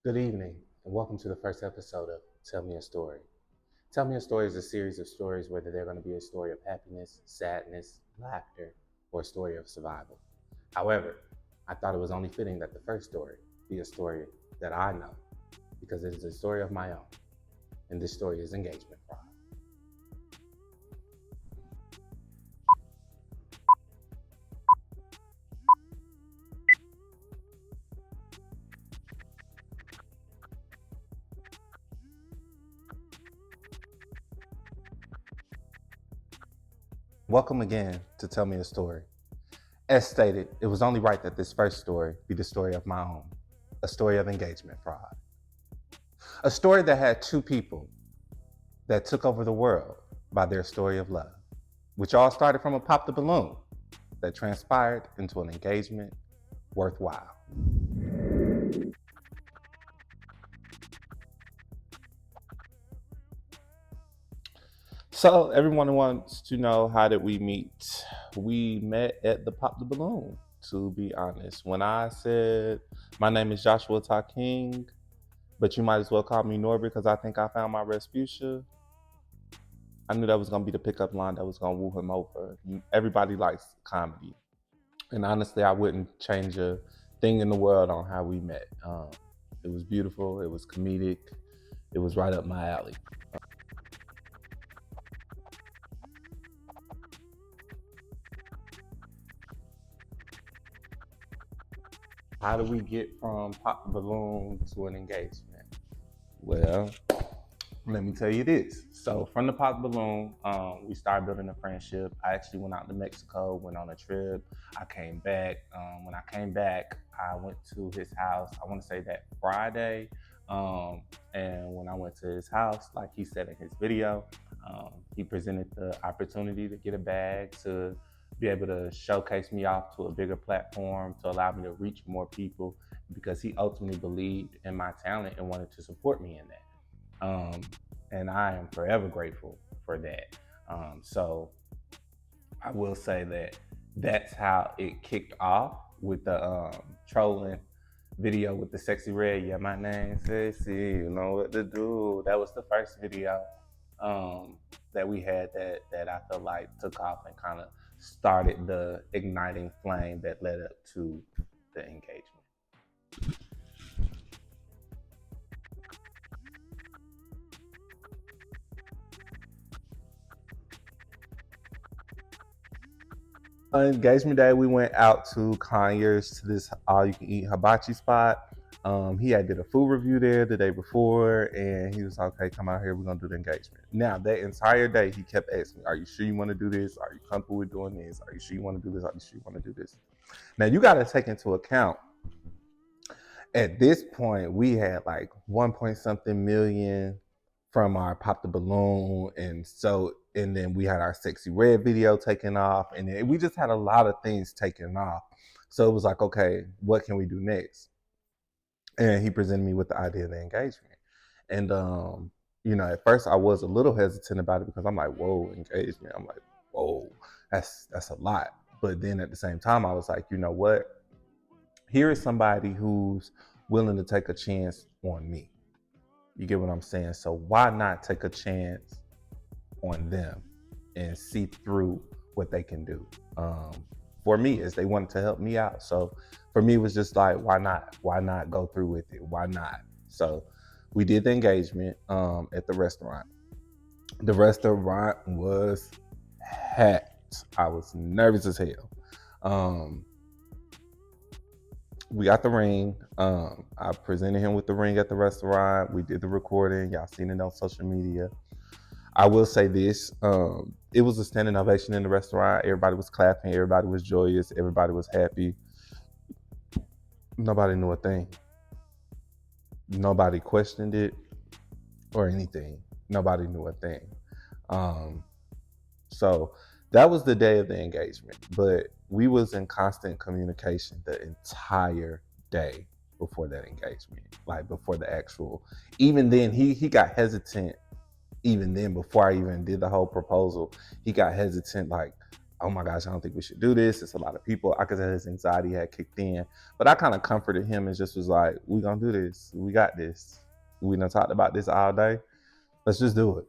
Good evening, and welcome to the first episode of Tell Me a Story. Tell Me a Story is a series of stories, whether they're going to be a story of happiness, sadness, laughter, or a story of survival. However, I thought it was only fitting that the first story be a story that I know, because it is a story of my own, and this story is engagement fraud. Welcome again to Tell Me a Story. As stated, it was only right that this first story be the story of my own, a story of engagement fraud. A story that had two people that took over the world by their story of love, which all started from a pop the balloon that transpired into an engagement worthwhile. So everyone wants to know, how did we meet? We met at the Pop the Balloon, to be honest. When I said my name is Joshuatikeen, but you might as well call me Norbert because I think I found my Respucia, I knew that was going to be the pickup line that was going to woo him over. Everybody likes comedy. And honestly, I wouldn't change a thing in the world on how we met. It was beautiful. It was comedic. It was right up my alley. How do we get from pop the balloon to an engagement? Well, let me tell you this. So from the pop balloon, we started building a friendship. I actually went out to Mexico, went on a trip. I came back. When I came back, I went to his house. I want to say that Friday. And when I went to his house, like he said in his video, he presented the opportunity to get a bag, to be able to showcase me off to a bigger platform, to allow me to reach more people, because he ultimately believed in my talent and wanted to support me in that. And I am forever grateful for that. So I will say that that's how it kicked off, with the trolling video with the sexy red. Yeah, my name's sexy, you know what to do. That was the first video that we had that I felt like took off and kind of started the igniting flame that led up to the engagement. Engagement day, we went out to Conyers to this all-you-can-eat hibachi spot. He had did a food review there the day before, and he was like, "Okay, come out here. We're gonna do the engagement." Now, that entire day, he kept asking me, "Are you sure you want to do this? Are you comfortable with doing this? Are you sure you want to do this? Are you sure you want to do this?" Now, you got to take into account, at this point, we had like 1 point something million from our Pop the Balloon. And then we had our Sexy Red video taken off. And then we just had a lot of things taken off. So it was like, okay, what can we do next? And he presented me with the idea of the engagement. And, at first I was a little hesitant about it, because I'm like, whoa, engagement. I'm like, whoa, that's a lot. But then at the same time, I was like, you know what? Here is somebody who's willing to take a chance on me. You get what I'm saying? So why not take a chance on them and see through what they can do? For me, is they wanted to help me out. So for me, it was just like, why not? Why not go through with it? Why not? So we did the engagement at the restaurant. The restaurant was packed. I was nervous as hell. We got the ring. I presented him with the ring at the restaurant. We did the recording. Y'all seen it on social media. I will say this. It was a standing ovation in the restaurant. Everybody was clapping. Everybody was joyous. Everybody was happy. Nobody knew a thing. Nobody questioned it or anything. Nobody knew a thing. So that was the day of the engagement. But we was in constant communication the entire day before that engagement, like before the actual. Even then, he got hesitant. Even then, before I even did the whole proposal, he got hesitant. Like, oh my gosh, I don't think we should do this. It's a lot of people. I could tell his anxiety had kicked in. But I kind of comforted him and just was like, we gonna do this. We got this. We done talked about this all day. Let's just do it.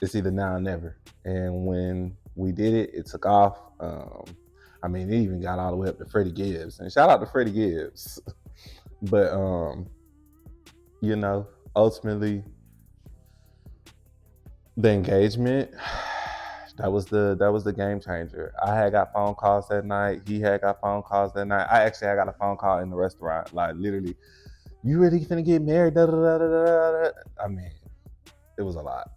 It's either now or never. And when we did it, it took off. I mean, it even got all the way up to Freddie Gibbs. And shout out to Freddie Gibbs. But you know, ultimately the engagement, that was the game changer. I had got phone calls that night. He had got phone calls that night. I actually had got a phone call in the restaurant, like literally, you really finna get married? Da, da, da, da, da, da. I mean, it was a lot.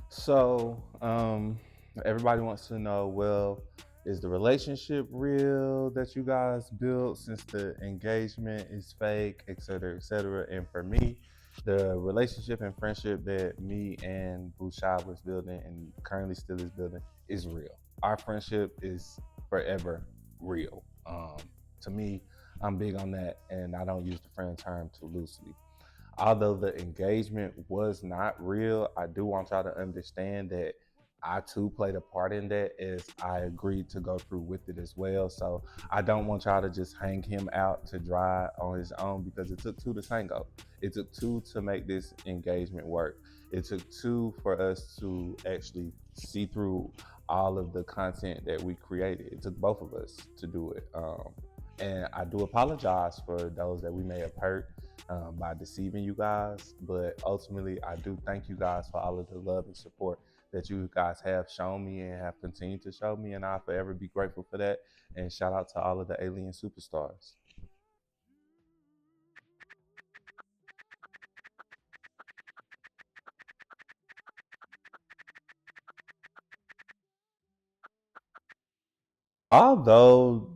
So, everybody wants to know, well, is the relationship real that you guys built since the engagement is fake, et cetera, et cetera? And for me, the relationship and friendship that me and Bushai was building and currently still is building is real. Our friendship is forever real. To me, I'm big on that, and I don't use the friend term too loosely. Although the engagement was not real, I do want y'all to understand that I too played a part in that as I agreed to go through with it as well. So I don't want y'all to just hang him out to dry on his own, because it took two to tango. It took two to make this engagement work. It took two for us to actually see through all of the content that we created. It took both of us to do it. And I do apologize for those that we may have hurt by deceiving you guys. But ultimately, I do thank you guys for all of the love and support that you guys have shown me and have continued to show me. And I'll forever be grateful for that. And shout out to all of the alien superstars. Although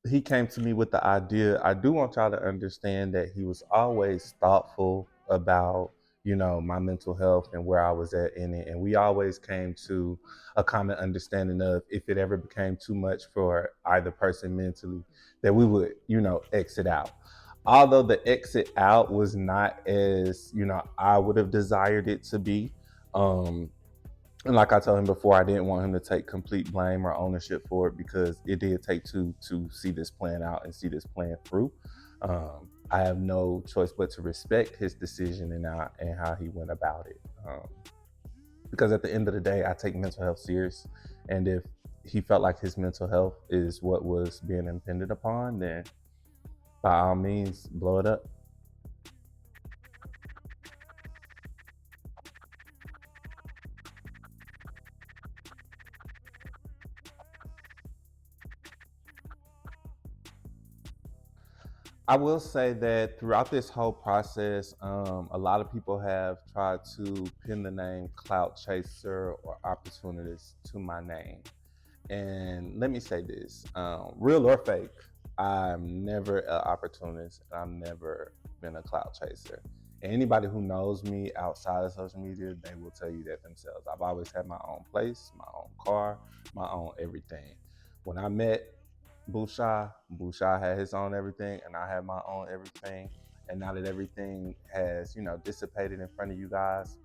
he came to me with the idea, I do want y'all to understand that he was always thoughtful about, my mental health and where I was at in it. And we always came to a common understanding of, if it ever became too much for either person mentally, that we would, exit out. Although the exit out was not as, I would have desired it to be. Um, and like I told him before, I didn't want him to take complete blame or ownership for it, because it did take two to see this plan out and see this plan through. I have no choice but to respect his decision and how he went about it. Because at the end of the day, I take mental health serious, and if he felt like his mental health is what was being impended upon, then by all means, blow it up. I will say that throughout this whole process, a lot of people have tried to pin the name clout chaser or opportunist to my name. And let me say this, real or fake, I'm never an opportunist. I've never been a clout chaser. And anybody who knows me outside of social media, they will tell you that themselves. I've always had my own place, my own car, my own everything. When I met Busha had his own everything, and I had my own everything. And now that everything has, dissipated in front of you guys,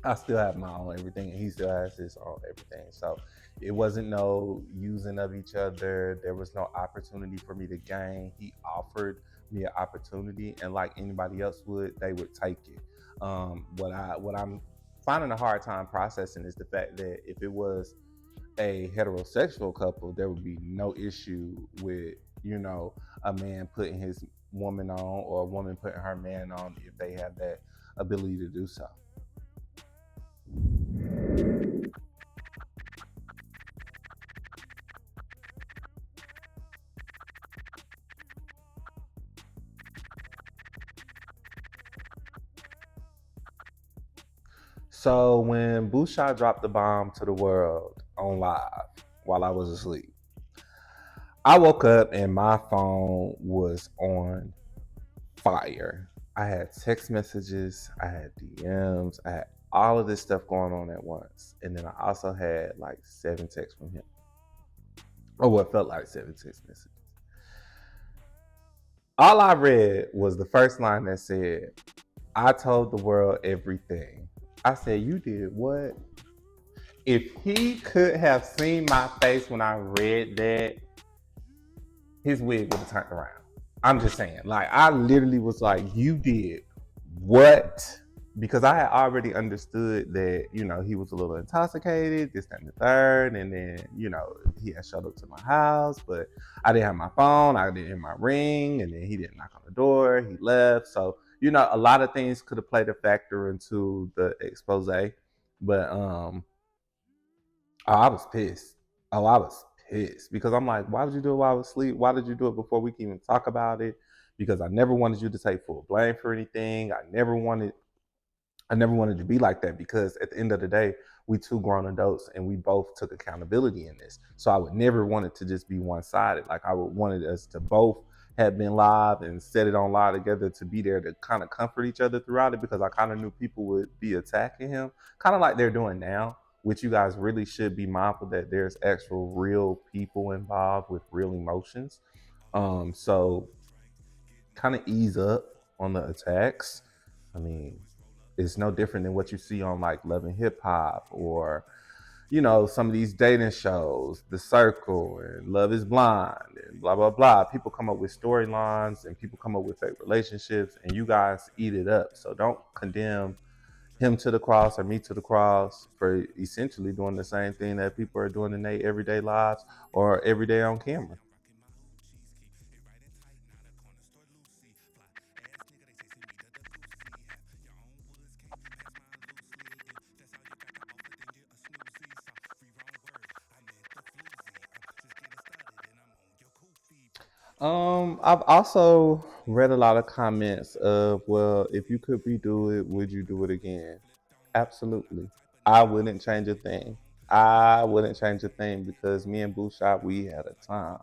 I still have my own everything, and he still has his own everything. So it wasn't no using of each other. There was no opportunity for me to gain. He offered me an opportunity, and like anybody else would, they would take it. What I'm finding a hard time processing is the fact that if it was a heterosexual couple, there would be no issue with, a man putting his woman on, or a woman putting her man on, if they have that ability to do so. So when Busha dropped the bomb to the world on live while I was asleep, I woke up and my phone was on fire. I had text messages, I had DMs, I had all of this stuff going on at once. And then I also had like 7 texts from him. or what felt like 7 text messages. All I read was the first line that said, I told the world everything. I said, you did what? If he could have seen my face when I read that, his wig would have turned around. I'm just saying. Like, I literally was like, you did what? Because I had already understood that, he was a little intoxicated, this, that, and the third. And then, he had showed up to my house, but I didn't have my phone, I didn't hear my ring, and then he didn't knock on the door, he left. So, a lot of things could have played a factor into the expose. But I was pissed. I was pissed because I'm like, why did you do it while I was asleep? Why did you do it before we can even talk about it? Because I never wanted you to take full blame for anything. I never wanted to be like that, because at the end of the day, we two grown adults and we both took accountability in this. So I would never want it to just be one-sided. Like, I would wanted us to both have been live and set it on live together, to be there to kind of comfort each other throughout it, because I kind of knew people would be attacking him, kind of like they're doing now, which you guys really should be mindful that there's actual real people involved with real emotions. So kind of ease up on the attacks. I mean, it's no different than what you see on like Love and Hip Hop, or some of these dating shows, The Circle and Love Is Blind and blah blah blah. People come up with storylines and people come up with fake relationships, and you guys eat it up. So don't condemn him to the cross or me to the cross for essentially doing the same thing that people are doing in their everyday lives or every day on camera. I've also read a lot of comments of, well, if you could redo it, would you do it again? Absolutely. I wouldn't change a thing. I wouldn't change a thing, because me and Blue Shot, we had a time.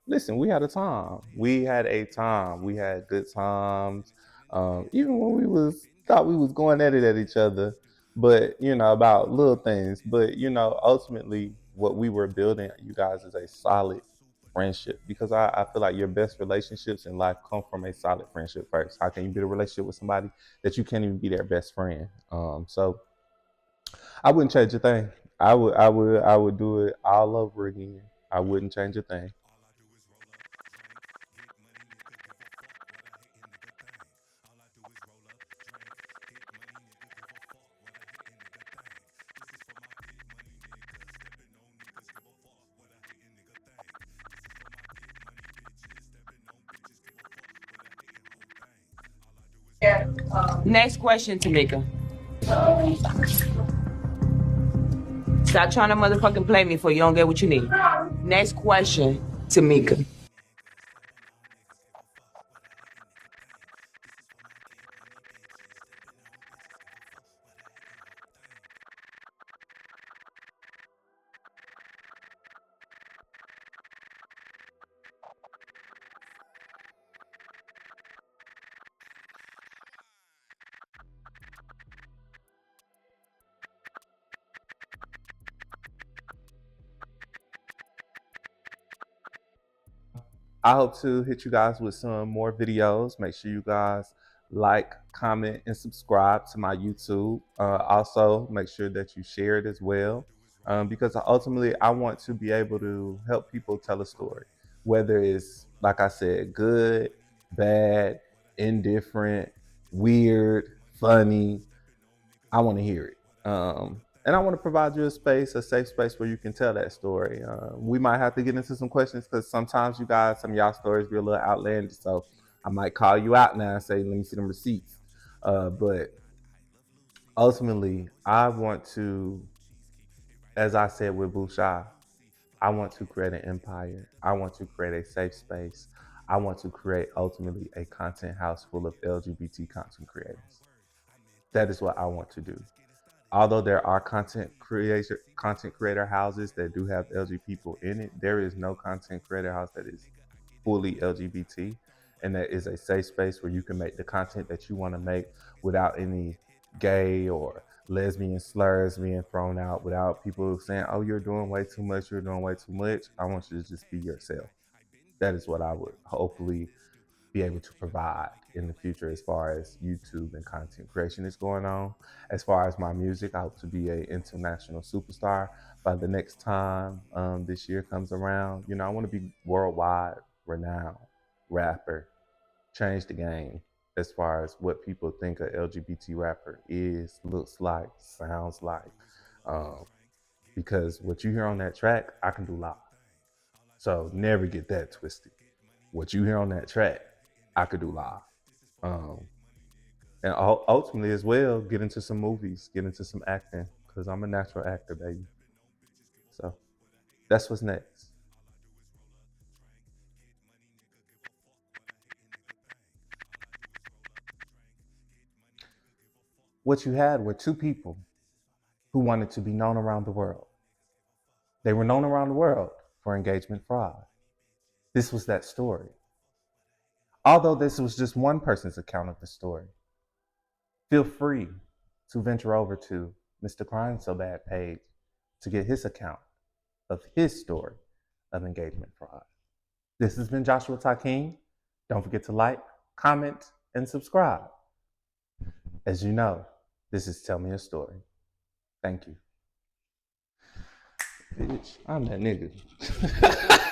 Listen, we had a time. We had a time. We had good times. Even when we was thought we was going at it at each other, but about little things. But ultimately, what we were building, you guys, is a solid friendship, because I feel like your best relationships in life come from a solid friendship first. How can you build a relationship with somebody that you can't even be their best friend? So I wouldn't change a thing. I would do it all over again. I wouldn't change a thing. Next question, Tamika. Stop trying to motherfucking play me for you don't get what you need. Next question, Tamika. I hope to hit you guys with some more videos. Make sure you guys like, comment, and subscribe to my YouTube. Also, make sure that you share it as well, because ultimately I want to be able to help people tell a story, whether it's, like I said, good, bad, indifferent, weird, funny. I want to hear it. And I want to provide you a safe space where you can tell that story. We might have to get into some questions, because sometimes you guys, some of y'all stories be a little outlandish. So I might call you out now and say, let me see them receipts. But ultimately, I want to, as I said with Busha, I want to create an empire. I want to create a safe space. I want to create ultimately a content house full of LGBT content creators. That is what I want to do. Although there are content creator houses that do have LGBT people in it, there is no content creator house that is fully LGBT, and that is a safe space where you can make the content that you want to make without any gay or lesbian slurs being thrown out, without people saying, "Oh, you're doing way too much. You're doing way too much." I want you to just be yourself. That is what I would hopefully be able to provide in the future as far as YouTube and content creation is going on. As far as my music, I hope to be an international superstar by the next time this year comes around. I want to be worldwide renowned rapper, change the game as far as what people think a LGBT rapper is, looks like, sounds like. Um, because what you hear on that track, I can do live. So never get that twisted. What you hear on that track, I could do live. Um, and ultimately, as well, get into some movies, get into some acting, because I'm a natural actor, baby. So that's what's next. What you had were two people who wanted to be known around the world. They were known around the world for engagement fraud. This was that story. Although this was just one person's account of the story, feel free to venture over to Mr. Crying So Bad page to get his account of his story of engagement fraud. This has been Joshuatikeen. Don't forget to like, comment, and subscribe. As you know, this is Tell Me a Story. Thank you. Bitch, I'm that nigga.